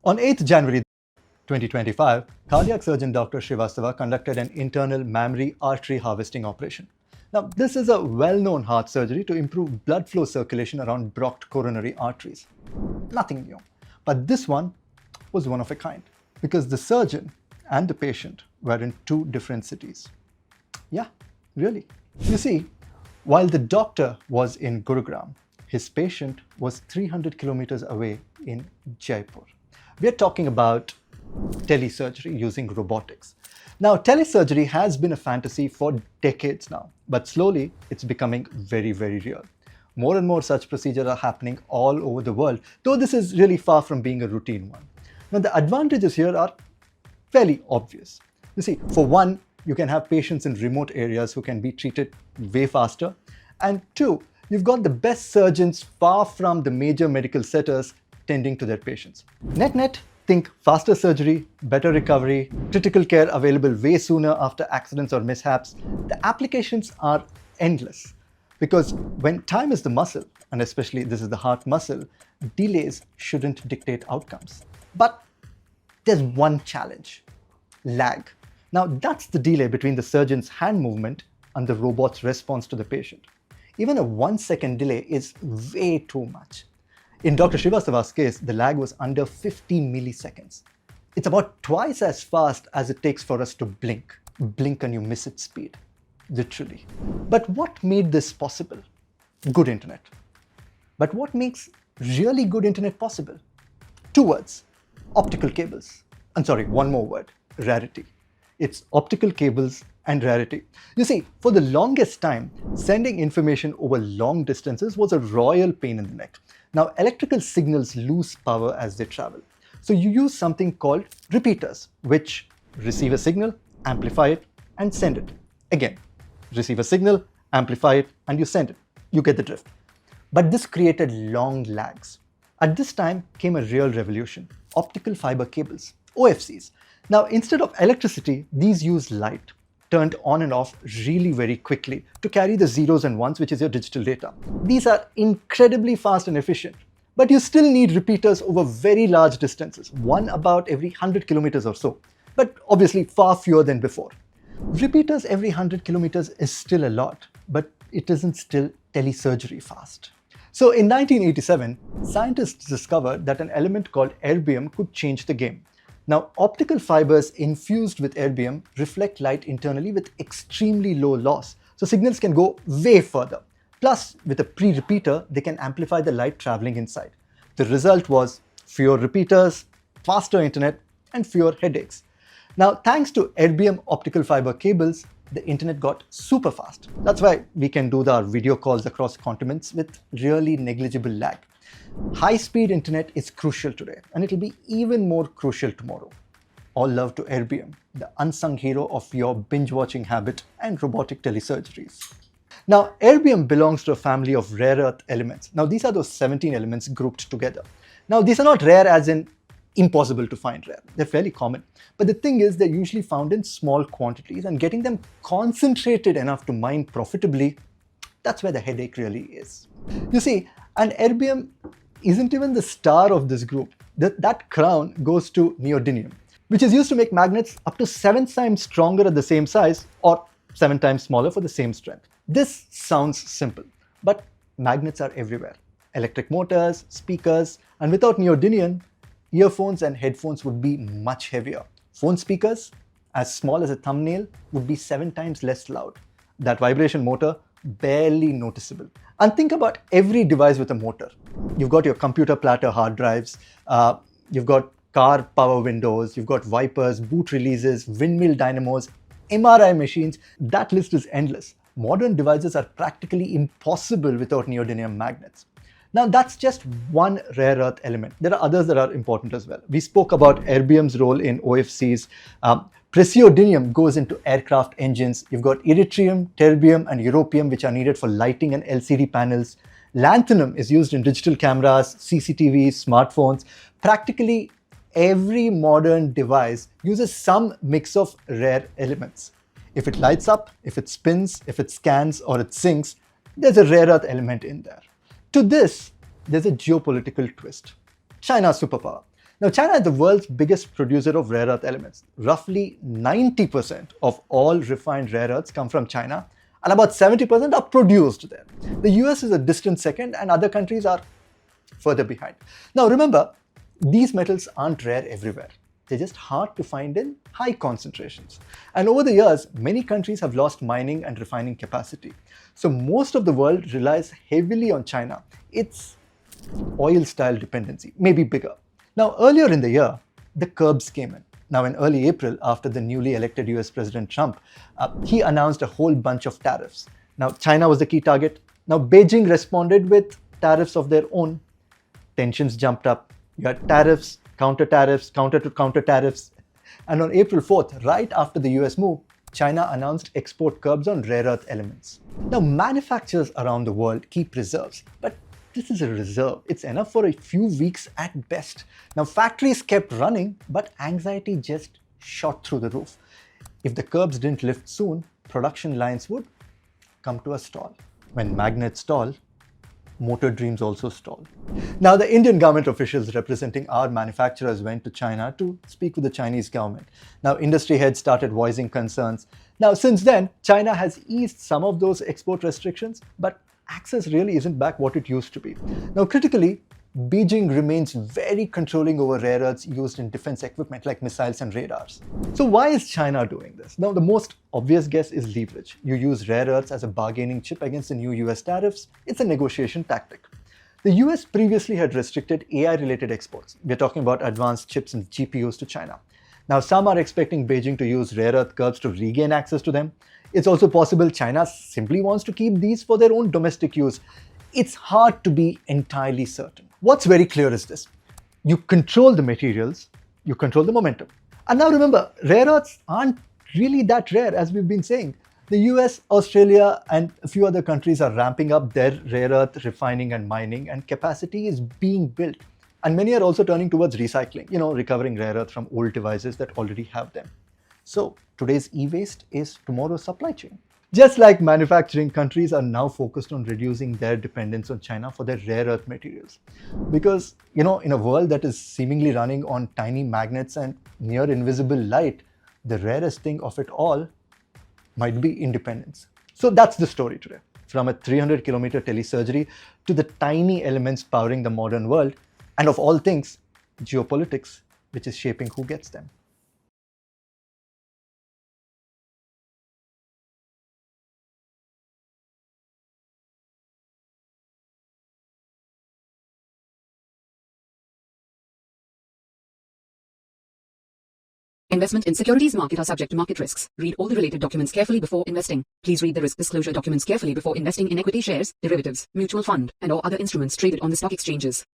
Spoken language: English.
On 8th January 2025, cardiac surgeon Dr. Srivastava conducted an internal mammary artery harvesting operation. Now, this is a well-known heart surgery to improve blood flow circulation around blocked coronary arteries. Nothing new. But this one was one of a kind because the surgeon and the patient were in two different cities. Yeah, really. You see, while the doctor was in Gurugram, his patient was 300 kilometers away in Jaipur. We're talking about telesurgery using robotics. Now, telesurgery has been a fantasy for decades now, but slowly it's becoming very, very real. More and more such procedures are happening all over the world, though this is really far from being a routine one. Now, the advantages here are fairly obvious. You see, for one, you can have patients in remote areas who can be treated way faster. And two, you've got the best surgeons far from the major medical centers tending to their patients. Net, think faster surgery, better recovery, critical care available way sooner after accidents or mishaps. The applications are endless because when time is the muscle, and especially this is the heart muscle, delays shouldn't dictate outcomes. But there's one challenge: lag. Now, that's the delay between the surgeon's hand movement and the robot's response to the patient. Even a 1-second delay is way too much. In Dr. Srivastava's case, the lag was under 50 milliseconds. It's about twice as fast as it takes for us to blink. Blink and you miss its speed, literally. But what made this possible? Good internet. But what makes really good internet possible? Two words: optical cables. And sorry, one more word: rarity. It's optical cables and rarity. You see, for the longest time, sending information over long distances was a royal pain in the neck. Now, electrical signals lose power as they travel. So you use something called repeaters, which receive a signal, amplify it, and send it. Again, receive a signal, amplify it, and you send it. You get the drift. But this created long lags. At this time came a real revolution: optical fiber cables, OFCs. Now, instead of electricity, these use light, turned on and off really very quickly to carry the zeros and ones, which is your digital data. These are incredibly fast and efficient, but you still need repeaters over very large distances, one about every 100 kilometers or so, but obviously far fewer than before. Repeaters every 100 kilometers is still a lot, but it isn't still telesurgery fast. So in 1987, scientists discovered that an element called erbium could change the game. Now, optical fibers infused with erbium reflect light internally with extremely low loss, so signals can go way further. Plus, with a pre-repeater, they can amplify the light traveling inside. The result was fewer repeaters, faster internet, and fewer headaches. Now, thanks to erbium optical fiber cables, the internet got super fast. That's why we can do our video calls across continents with really negligible lag. High-speed internet is crucial today, and it'll be even more crucial tomorrow. All love to erbium, the unsung hero of your binge-watching habit and robotic telesurgeries. Now, erbium belongs to a family of rare earth elements. Now, these are those 17 elements grouped together. Now, these are not rare as in impossible to find rare. They're fairly common. But the thing is, they're usually found in small quantities, and getting them concentrated enough to mine profitably, that's where the headache really is. You see, and erbium isn't even the star of this group. That crown goes to neodymium, which is used to make magnets up to 7 times stronger at the same size or 7 times smaller for the same strength. This sounds simple, but magnets are everywhere. Electric motors, speakers, and without neodymium, earphones and headphones would be much heavier. Phone speakers, as small as a thumbnail, would be 7 times less loud. That vibration motor, barely noticeable. And think about every device with a motor. You've got your computer platter hard drives, you've got car power windows, you've got wipers, boot releases, windmill dynamos, MRI machines. That list is endless. Modern devices are practically impossible without neodymium magnets. Now, that's just one rare earth element. There are others that are important as well. We spoke about erbium's role in OFCs. Praseodymium goes into aircraft engines. You've got yttrium, terbium, and europium, which are needed for lighting and LCD panels. Lanthanum is used in digital cameras, CCTVs, smartphones. Practically every modern device uses some mix of rare elements. If it lights up, if it spins, if it scans, or it syncs, there's a rare earth element in there. To this, there's a geopolitical twist. China's superpower. Now, China is the world's biggest producer of rare earth elements. Roughly 90% of all refined rare earths come from China, and about 70% are produced there. The US is a distant second, and other countries are further behind. Now, remember, these metals aren't rare everywhere. They're just hard to find in high concentrations. And over the years, many countries have lost mining and refining capacity. So most of the world relies heavily on China. It's oil-style dependency, maybe bigger. Now, earlier in the year, the curbs came in. Now, in early April, after the newly elected US President Trump, he announced a whole bunch of tariffs. Now, China was the key target. Now, Beijing responded with tariffs of their own. Tensions jumped up. You had tariffs, counter tariffs, counter to counter tariffs. And on April 4th, right after the US move, China announced export curbs on rare earth elements. Now, manufacturers around the world keep reserves, but this is a reserve. It's enough for a few weeks at best. Now, factories kept running, but anxiety just shot through the roof. If the curbs didn't lift soon, production lines would come to a stall. When magnets stall, motor dreams also stall. Now, the Indian government officials representing our manufacturers went to China to speak with the Chinese government. Now, industry heads started voicing concerns. Now, since then, China has eased some of those export restrictions, but access really isn't back what it used to be. Now, critically, Beijing remains very controlling over rare earths used in defense equipment like missiles and radars. So why is China doing this? Now, the most obvious guess is leverage. You use rare earths as a bargaining chip against the new US tariffs. It's a negotiation tactic. The US previously had restricted AI-related exports. We're talking about advanced chips and GPUs to China. Now, some are expecting Beijing to use rare earth curbs to regain access to them. It's also possible China simply wants to keep these for their own domestic use. It's hard to be entirely certain. What's very clear is this. You control the materials, you control the momentum. And now remember, rare earths aren't really that rare, as we've been saying. The US, Australia, and a few other countries are ramping up their rare earth refining and mining, and capacity is being built. And many are also turning towards recycling, recovering rare earth from old devices that already have them. So today's e-waste is tomorrow's supply chain. Just like manufacturing, countries are now focused on reducing their dependence on China for their rare earth materials. Because, in a world that is seemingly running on tiny magnets and near invisible light, the rarest thing of it all might be independence. So that's the story today. From a 300-kilometer telesurgery to the tiny elements powering the modern world, and of all things, geopolitics, which is shaping who gets them. Investment in securities market are subject to market risks. Read all the related documents carefully before investing. Please read the risk disclosure documents carefully before investing in equity shares, derivatives, mutual fund, and or other instruments traded on the stock exchanges.